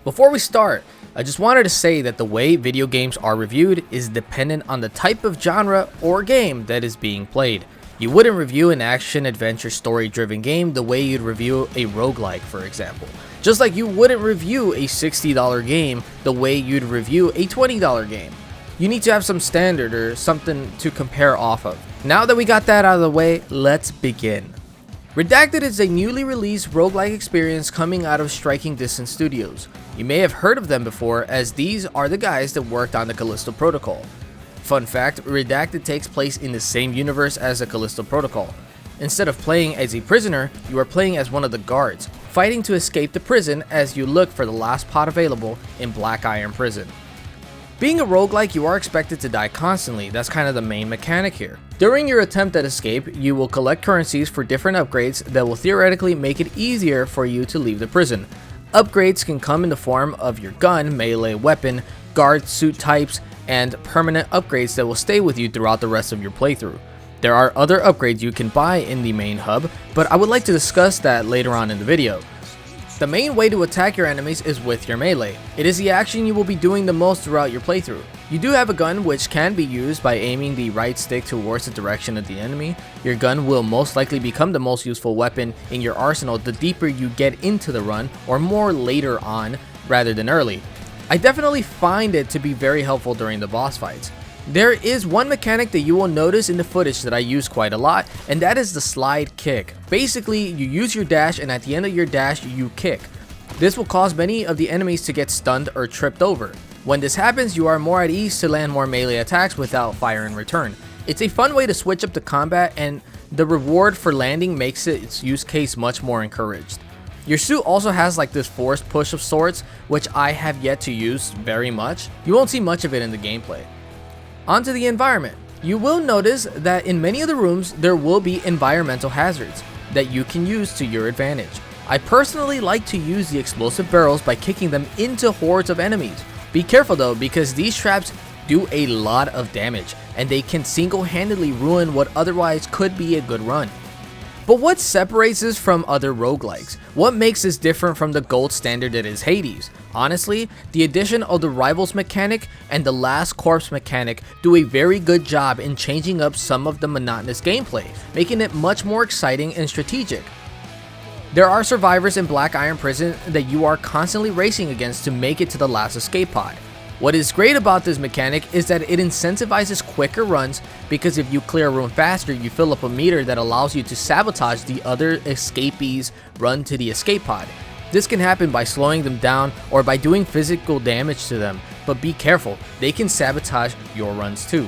Before we start, I just wanted to say that the way video games are reviewed is dependent on the type of genre or game that is being played. You wouldn't review an action-adventure story-driven game the way you'd review a roguelike, for example. Just like you wouldn't review a $60 game the way you'd review a $20 game. You need to have some standard or something to compare off of. Now that we got that out of the way, let's begin. Redacted is a newly released roguelike experience coming out of Striking Distance Studios. You may have heard of them before, as these are the guys that worked on the Callisto Protocol. Fun fact, Redacted takes place in the same universe as the Callisto Protocol. Instead of playing as a prisoner, you are playing as one of the guards, fighting to escape the prison as you look for the last pot available in Black Iron Prison. Being a roguelike, you are expected to die constantly. That's kind of the main mechanic here. During your attempt at escape, you will collect currencies for different upgrades that will theoretically make it easier for you to leave the prison. Upgrades can come in the form of your gun, melee weapon, guard suit types, and permanent upgrades that will stay with you throughout the rest of your playthrough. There are other upgrades you can buy in the main hub, but I would like to discuss that later on in the video. The main way to attack your enemies is with your melee. It is the action you will be doing the most throughout your playthrough. You do have a gun which can be used by aiming the right stick towards the direction of the enemy. Your gun will most likely become the most useful weapon in your arsenal the deeper you get into the run, or more later on rather than early. I definitely find it to be very helpful during the boss fights. There is one mechanic that you will notice in the footage that I use quite a lot, and that is the slide kick. Basically, you use your dash, and at the end of your dash, you kick. This will cause many of the enemies to get stunned or tripped over. When this happens, you are more at ease to land more melee attacks without fire in return. It's a fun way to switch up the combat, and the reward for landing makes its use case much more encouraged. Your suit also has like this forced push of sorts, which I have yet to use very much. You won't see much of it in the gameplay. Onto the environment. You will notice that in many of the rooms there will be environmental hazards that you can use to your advantage. I personally like to use the explosive barrels by kicking them into hordes of enemies. Be careful though, because these traps do a lot of damage and they can single-handedly ruin what otherwise could be a good run. But what separates this from other roguelikes? What makes this different from the gold standard that is Hades? Honestly, the addition of the Rivals mechanic and the Last Corpse mechanic do a very good job in changing up some of the monotonous gameplay, making it much more exciting and strategic. There are survivors in Black Iron Prison that you are constantly racing against to make it to the last escape pod. What is great about this mechanic is that it incentivizes quicker runs, because if you clear a room faster, you fill up a meter that allows you to sabotage the other escapees' run to the escape pod. This can happen by slowing them down or by doing physical damage to them, but be careful, they can sabotage your runs too.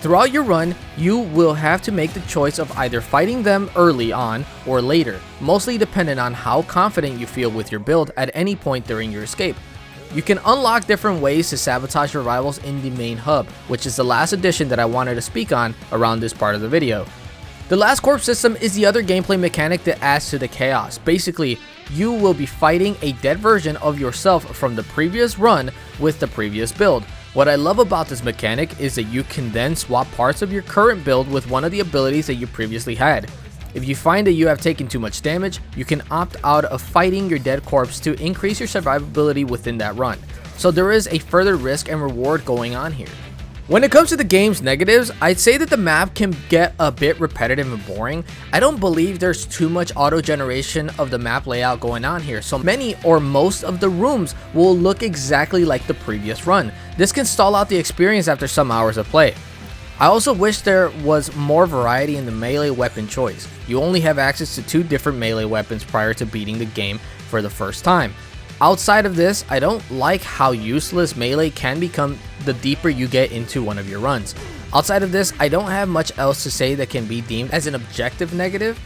Throughout your run, you will have to make the choice of either fighting them early on or later, mostly dependent on how confident you feel with your build at any point during your escape. You can unlock different ways to sabotage your rivals in the main hub, which is the last addition that I wanted to speak on around this part of the video. The Last Corpse system is the other gameplay mechanic that adds to the chaos. Basically, you will be fighting a dead version of yourself from the previous run with the previous build. What I love about this mechanic is that you can then swap parts of your current build with one of the abilities that you previously had. If you find that you have taken too much damage, you can opt out of fighting your dead corpse to increase your survivability within that run. So there is a further risk and reward going on here. When it comes to the game's negatives, I'd say that the map can get a bit repetitive and boring. I don't believe there's too much auto generation of the map layout going on here, so many or most of the rooms will look exactly like the previous run. This can stall out the experience after some hours of play. I also wish there was more variety in the melee weapon choice. You only have access to 2 different melee weapons prior to beating the game for the first time. Outside of this, I don't like how useless melee can become the deeper you get into one of your runs. Outside of this, I don't have much else to say that can be deemed as an objective negative.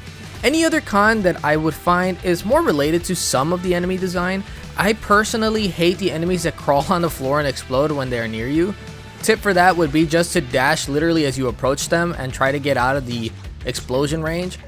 Any other con that I would find is more related to some of the enemy design. I personally hate the enemies that crawl on the floor and explode when they are near you. Tip for that would be just to dash literally as you approach them and try to get out of the explosion range.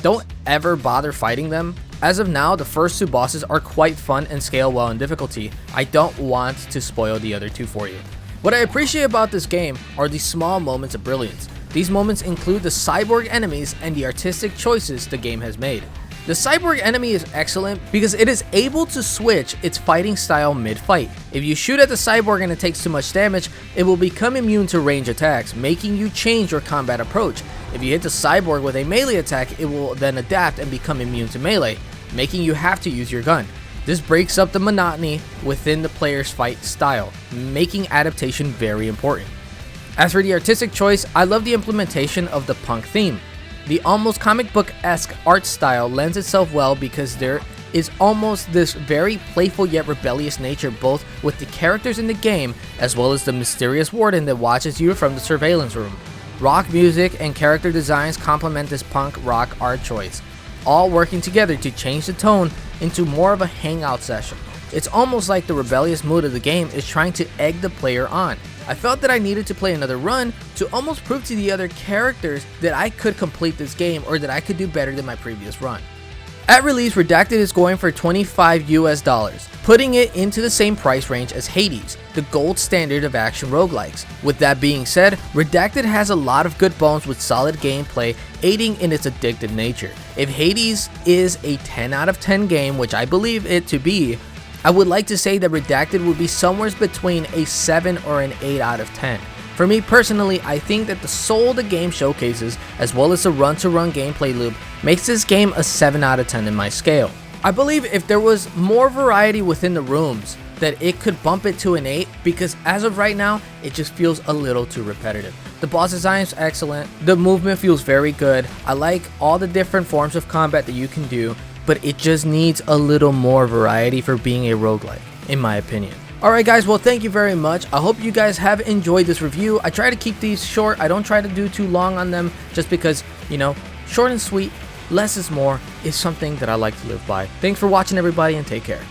Don't ever bother fighting them. As of now, the first 2 bosses are quite fun and scale well in difficulty. I don't want to spoil the other 2 for you. What I appreciate about this game are the small moments of brilliance. These moments include the cyborg enemies and the artistic choices the game has made. The cyborg enemy is excellent because it is able to switch its fighting style mid-fight. If you shoot at the cyborg and it takes too much damage, it will become immune to range attacks, making you change your combat approach. If you hit the cyborg with a melee attack, it will then adapt and become immune to melee, making you have to use your gun. This breaks up the monotony within the player's fight style, making adaptation very important. As for the artistic choice, I love the implementation of the punk theme. The almost comic book-esque art style lends itself well because there is almost this very playful yet rebellious nature both with the characters in the game as well as the mysterious warden that watches you from the surveillance room. Rock music and character designs complement this punk rock art choice, all working together to change the tone into more of a hangout session. It's almost like the rebellious mood of the game is trying to egg the player on. I felt that I needed to play another run to almost prove to the other characters that I could complete this game or that I could do better than my previous run. At release, Redacted is going for $25 US, putting it into the same price range as Hades, the gold standard of action roguelikes. With that being said, Redacted has a lot of good bones with solid gameplay aiding in its addictive nature. If Hades is a 10 out of 10 game, which I believe it to be, I would like to say that Redacted would be somewhere between a 7 or an 8 out of 10. For me personally, I think that the soul the game showcases, as well as the run-to-run gameplay loop, makes this game a 7 out of 10 in my scale. I believe if there was more variety within the rooms, that it could bump it to an 8, because as of right now, it just feels a little too repetitive. The boss design is excellent, the movement feels very good, I like all the different forms of combat that you can do, but it just needs a little more variety for being a roguelike, in my opinion. Alright guys, well thank you very much. I hope you guys have enjoyed this review. I try to keep these short. I don't try to do too long on them just because, you know, short and sweet, less is more is something that I like to live by. Thanks for watching everybody and take care.